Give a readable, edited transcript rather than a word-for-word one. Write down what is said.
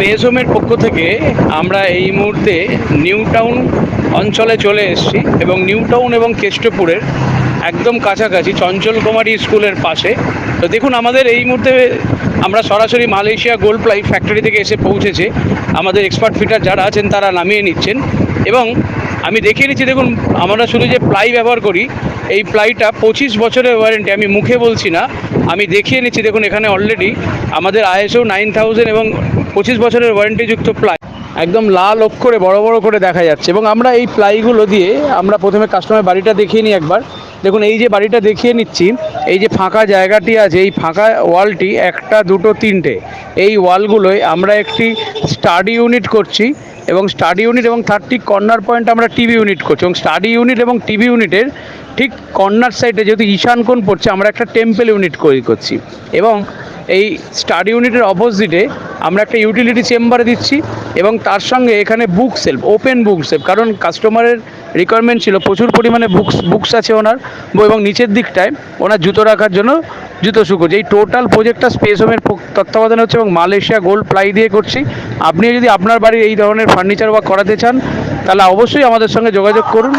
Space হোমের পক্ষ থেকে আমরা এই মুহূর্তে নিউ টাউন অঞ্চলে চলে এসেছি এবং নিউ টাউন এবং কেষ্টপুরের একদম কাছাকাছি চঞ্চল কুমারী স্কুলের পাশে। তো দেখুন, আমাদের এই মুহূর্তে আমরা সরাসরি মালয়েশিয়া গোল্ড প্লাই ফ্যাক্টরি থেকে এসে পৌঁছেছে। আমাদের এক্সপার্ট ফিটার যারা আছেন তারা নামিয়ে নিচ্ছেন এবং আমি দেখিয়ে নিচ্ছি। দেখুন, আমরা শুধু যে প্লাই ব্যবহার করি, এই প্লাইটা 25 বছরের ওয়ারেন্টি, আমি মুখে বলছি না, আমি দেখিয়ে নিচ্ছি। দেখুন, এখানে অলরেডি আমাদের ISO 9000 এবং 25 বছরের ওয়ারেন্টিযুক্ত প্লাই একদম লাল অক্ষরে বড় বড় করে দেখা যাচ্ছে। এবং আমরা এই প্লাইগুলো দিয়ে আমরা প্রথমে কাস্টমার বাড়িটা দেখিয়ে নিই একবার। দেখুন, এই যে বাড়িটা দেখিয়ে নিচ্ছি, এই যে ফাঁকা জায়গাটি আছে, এই ফাঁকা ওয়ালটি একটা দুটো তিনটে, এই ওয়ালগুলোয় আমরা একটি স্টাডি ইউনিট করছি এবং স্টাডি ইউনিট এবং তার ঠিক কর্নার পয়েন্ট আমরা টিভি ইউনিট করছি। এবং স্টাডি ইউনিট এবং টিভি ইউনিটের ঠিক কর্নার সাইডে যেহেতু ঈশান কোণ পড়ছে, আমরা একটা টেম্পল ইউনিট করছি। এবং এই স্টাডি ইউনিটের অপোজিটে আমরা একটা ইউটিলিটি চেম্বার দিচ্ছি এবং তার সঙ্গে এখানে বুক সেলফ, ওপেন বুক সেলফ, কারণ কাস্টমারের রিকোয়ারমেন্ট ছিল প্রচুর পরিমাণে বুকস আছে ওনার, এবং নিচের দিকটায় ওনার জুতো রাখার জন্য জুতো শুকোচ্ছে। এই টোটাল প্রজেক্টটা স্পেস হোমের তত্ত্বাবধানে হচ্ছে এবং মালয়েশিয়া গোল্ড প্লাই দিয়ে করছি। আপনি যদি আপনার বাড়ির এই ধরনের ফার্নিচার ওয়ার্ক করাতে চান তাহলে অবশ্যই আমাদের সঙ্গে যোগাযোগ করুন।